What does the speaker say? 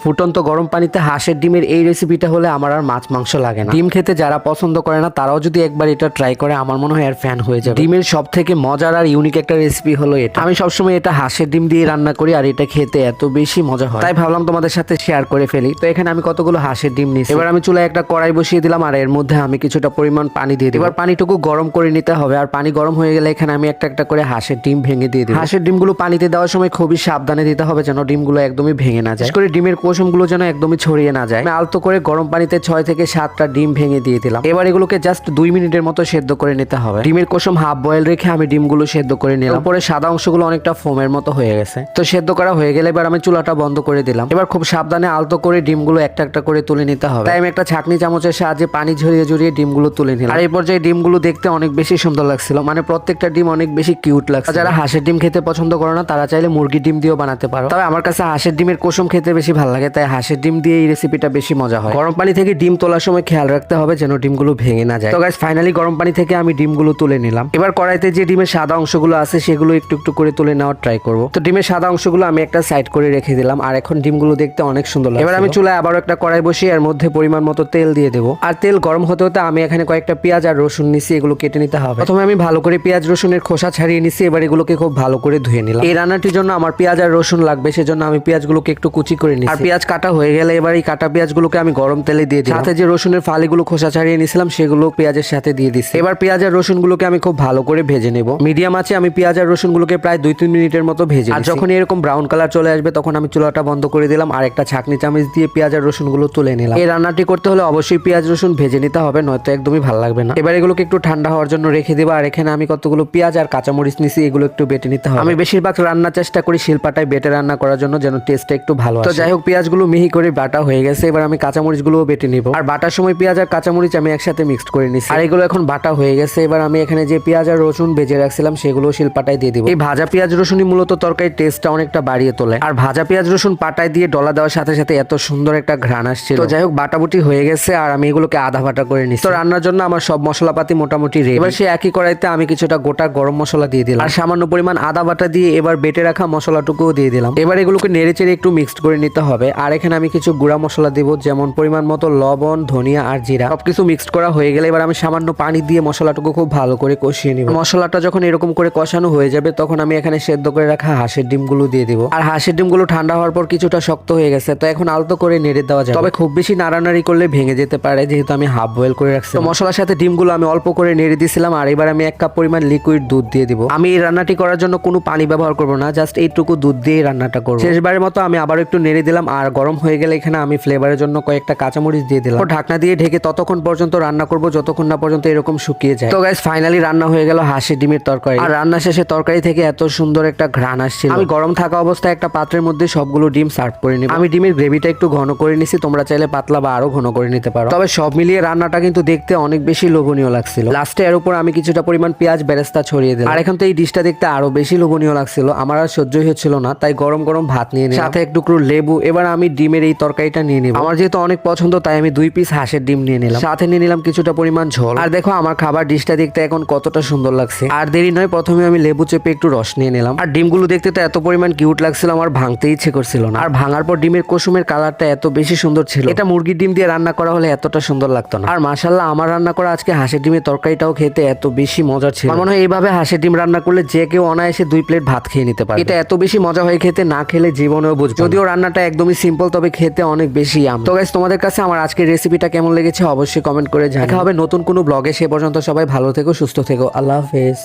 ফুটন্ত গরম পানিতে হাঁসের ডিমের এই রেসিপিটা হলে আমার আর মাছ মাংস লাগে না। ডিম খেতে যারা পছন্দ করে না তারাও যদি একবার এটা ট্রাই করে আমার মনে হয় আর ফ্যান হয়ে যাবে। ডিমের সব থেকে মজার আর ইউনিক একটা রেসিপি হলো এটা। আমি সবসময় এটা হাঁসের ডিম দিয়ে রান্না করি আর এটা খেতে এত বেশি মজা হয়, তাই ভাবলাম তোমাদের সাথে শেয়ার করে ফেলি। তো এখানে আমি কতগুলো হাঁসের ডিম নিয়েছি। এবার আমি চুলায় একটা কড়াই বসিয়ে দিলাম আর এর মধ্যে আমি কিছুটা পরিমাণ পানি দিয়ে দিই। এবার পানিটুকু গরম করে নিতে হবে আর পানি গরম হয়ে গেলে এখানে আমি একটা একটা করে হাঁসের ডিম ভেঙে দিয়ে দিই। হাঁসের ডিমগুলো পানিতে দেওয়ার সময় খুবই সাবধানে দিতে হবে যেন ডিমগুলো একদমই ভেঙে না যায়, করে ডিমের কোষমগুলো যেন একদমই ছড়িয়ে না যায়। আমি আলতো করে গরম পানিতে 6 থেকে 7টা ডিম ভেঙে দিয়ে দিলাম। এবার এগুলোকে জাস্ট 2 মিনিটের মতো সেদ্ধ করে নিতে হবে। ডিমের কোষম হাফ বয়েল রেখে আমি ডিমগুলো সেদ্ধ করে নিলাম। পরে সাদা অংশগুলো অনেকটা ফোমের মতো হয়ে গেছে। তো সেদ্ধ করা হয়ে গেলে এবার আমি চুলাটা বন্ধ করে দিলাম। এবার খুব সাবধানে আলতো করে ডিমগুলো একটা একটা করে তুলে নিতে হবে। তাই আমি একটা ছাঁকনি চামচের সাহায্যে পানি ঝরিয়ে ঝরিয়ে ডিমগুলো তুলে নিলাম। আর এই পর্যায়ে ডিমগুলো দেখতে অনেক বেশি সুন্দর লাগছিল, মানে প্রত্যেকটা ডিম অনেক বেশি কিউট লাগছে। যারা হাঁসের ডিম খেতে পছন্দ করে না তারা চাইলে মুরগির ডিম দিয়েও বানাতে পারো, তবে আমার কাছে হাঁসের ডিমের কোষম খেতে বেশি ভালো লাগে, তাই হাঁসের ডিম দিয়ে এই রেসিপিটা বেশি মজা হয়। গরম পানি থেকে ডিম তোলার সময় খেয়াল রাখতে হবে যেন ডিমগুলো ভেঙে না যায়। তো গাইস ফাইনালি গরম পানি থেকে আমি ডিমগুলো তুলে নিলাম। এবার কড়াইতে যে ডিমের সাদা অংশগুলো আছে সেগুলো একটু একটু করে তুলে নেওয়ার ট্রাই করব। তো ডিমের সাদা অংশগুলো আমি একটা সাইড করে রেখে দিলাম আর এখন ডিমগুলো দেখতে অনেক সুন্দর লাগে। এবার আমি চুলায় আবারও একটা কড়াই বসিয়ে এর মধ্যে পরিমাণ মতো তেল দিয়ে দেবো। আর তেল গরম হতে হতে আমি এখানে কয়েকটা পেঁয়াজ আর রসুন নিছি, এগুলো কেটে নিতে হবে। প্রথমে আমি ভালো করে পেঁয়াজ রসুনের খোসা ছাড়িয়ে নিছি। এবার এগুলোকে খুব ভালো করে ধুয়ে নিলাম। এই রান্নাটির জন্য আমার পেঁয়াজ আর রসুন লাগবে, সেজন্য আমি পেঁয়াজগুলোকে একটু কুচি করে নিছি। আর পেঁয়াজ কাটা হয়ে গেলে এবার এই কাটা পেঁয়াজগুলোকে আমি গরম তেলে দিয়ে দিই। সাথে যে রসুনের ফালিগুলো খোসা ছাড়িয়ে নিছিলাম সেগুলো পেঁয়াজের সাথে দিয়ে দিচ্ছি। এবার পেঁয়াজ আর রসুনগুলোকে আমি খুব ভালো করে ভেজে নেব। মিডিয়াম আছে আমি পেঁয়াজ আর রসুনগুলোকে প্রায় 2-3 মিনিটের মতো ভেজে। আর যখন এরকম ব্রাউন কালার চলে আসবে তখন আমি চুলাটা বন্ধ করে দিলাম আর একটা ছাঁকনি চামচ দিয়ে পেঁয়াজ আর রসুনগুলো তুলে নিলাম। এই রান্নাটি করতে হলে অবশ্যই পেঁয়াজ রসুন ভেজে নিতে হবে, নয়তো একদমই ভালো লাগবে না। এবার এগুলোকে একটু ঠান্ডা হওয়ার জন্য রেখে দেবো। আর এখানে আমি কতগুলো পেঁয়াজ আর কাঁচামরিচ নিছি, এগুলো একটু বেটে নিতে হবে। আমি বেশিরভাগ রান্নার চেষ্টা করি শিলপাটায় বেটে রান্না করার জন্য, যেন টেস্টটা একটু ভালো আসে। তো যাই হোক পেঁয়াজগুলো মিহি করে বাটা হয়ে গেছে। এবার আমি কাঁচামরিচগুলোও বেটে নিব। আর বাটার সময় পেঁয়াজ আর কাঁচামরিচ আমি একসাথে মিক্সড করে নিছি। আর এগুলো এখন বাটা হয়ে গেছে। এবার আমি এখানে যে পেঁয়াজ আর রসুন ভেজে রাখছিলাম সেগুলো শিলপাটায় দিয়ে দিব। এই ভাজা পেঁয়াজ রসুনই মূলত তরকারির টেস্টটা অনেকটা বাড়িয়ে তোলে। আর ভাজা পেঁয়াজ রসুন পাটায় দিয়ে ডলা দেওয়ার সাথে সাথে এত সুন্দর একটা ঘ্রাণ আসছিল। তো যাই হোক বাটাবুটি হয়ে গেছে আর আমি এগুলোকে আধা বাটা করে নিছি। তো রান্নার জন্য আমার সব মশলাপাতি মোটামুটি রেডি। এবার সেই একই কড়াইতে আমি কিছুটা গোটা গরম মশলা দিয়ে দিলাম আর সামান্য পরিমাণ আদা বাটা দিয়ে এবার বেটে রাখা মশলাটুকুও দিয়ে দিলাম। এবার এগুলোকে নেড়ে চেড়ে একটু মিক্সড করে নিতে হবে। আর এখানে আমি কিছু গুঁড়া মশলা দেবো, যেমন পরিমাণ মতো লবণ, ধনিয়া আর জিরা। সবকিছু মিক্সড করা হয়ে গেলে এবার আমি সামান্য পানি দিয়ে মশলাটুকু খুব ভালো করে কষিয়ে নিব। মশলাটা যখন এরকম করে কষানো হয়ে যাবে তখন আমি এখানে সেদ্ধ করে রাখা হাঁসের ডিমগুলো দিয়ে দিব। আর হাঁসের ডিমগুলো ঠান্ডা হওয়ার পর কিছুটা শক্ত হয়ে গেছে, তো এখন আলতো করে নেড়ে দেওয়া যাবে। তবে খুব বেশি নাড়ানাড়ি করলে ভেঙে যেতে পারে, যেহেতু আমি হাফ বয়েল করে রাখছি। তো মশলার সাথে ডিমগুলো আমি অল্প করে নেড়ে দিয়েছিলাম। আর এবার আমি 1 কাপ পরিমাণ লিকুইড দুধ দিয়ে দিব। আমি এই রান্নাটি করার জন্য কোনো পানি ব্যবহার করব না, জাস্ট এইটুকু দুধ দিয়ে রান্নাটা করব। শেষবারের মতো আমি আবার একটু নেড়ে দিলাম। আর গরম হয়ে গেলে এখানে আমি ফ্লেভারের জন্য কয়েকটা কাঁচামরিচ দিয়ে দিলাম। ঢাকনা দিয়ে ঢেকে ততক্ষণ পর্যন্ত রান্না করব যতক্ষণ না পর্যন্ত এরকম শুকিয়ে যায়। তো গাইস ফাইনালি রান্না হয়ে গেল হাঁসের ডিমের তরকারি। আর রান্না শেষে তরকারি থেকে এত সুন্দর একটা ঘ্রাণ আসছিল। আমি গরম থাকা অবস্থায় একটা পাত্রের মধ্যে সবগুলো ডিম সার্ভ করে নিব। আমি ডিমের গ্রেভিটা একটু ঘন করে নিছি, তোমরা চাইলে পাতলা বা আরো ঘন করে নিতে পারো। তবে সব মিলিয়ে রান্নাটা কিন্তু দেখতে অনেক বেশি লোভনীয় লাগছিল। লাস্টে এর উপর আমি কিছুটা পরিমাণ পেঁয়াজ বেরেস্তা ছড়িয়ে দিলাম। আর এখন তো এই ডিশটা দেখতে আরো বেশি লোভনীয় লাগছিল, আমার আর সহ্যই হচ্ছিল না, তাই গরম গরম ভাত নিয়ে নিলাম, সাথে একটু লেবু। এবার আমি ডিমের এই তরকারিটা নিয়ে নিব। আমার যেহেতু অনেক পছন্দ তাই আমি 2 পিস হাঁসের ডিম নিয়ে নিলাম, সাথে নিয়ে নিলাম কিছুটা পরিমাণ ঝোল। আর দেখো আমার খাবার ডিশটা দেখতে এখন কতটা সুন্দর লাগছে। আর দেরি নয়, প্রথমে আমি লেবু চেপে একটু রস নিয়ে নিলাম। আর ডিমগুলো দেখতে তো এত পরিমাণ কিউট লাগছিল আমার ভাঙতে ইচ্ছে করছিল না। আর ভাঙার পর ডিমের কুসুমের কালারটা এত বেশি সুন্দর ছিল, এটা মুরগির ডিম দিয়ে রান্না করা হলে এতটা সুন্দর লাগতো না। আর মাশাআল্লাহ আমার রান্না করা আজকে হাঁসের ডিমের তরকারিটাও খেতে এত বেশি মজা ছিল। আমার মনে হয় এইভাবে হাঁসের ডিম রান্না করলে যে কেউ অনায়াসে 2 প্লেট ভাত খেয়ে নিতে পারে। এটা এত বেশি মজা হয় খেতে, না খেলে জীবনেও বুঝবে। যদিও রান্নাটা একদমই সিম্পল, তবে খেতে অনেক বেশি ইয়াম। তো গাইস তোমাদের কাছে আমার আজকের রেসিপিটা কেমন লেগেছে অবশ্যই কমেন্ট করে জানাও। দেখা হবে নতুন কোনো ব্লগে, সে পর্যন্ত সবাই ভালো থেকো, সুস্থ থেকো। আল্লাহ হাফেজ।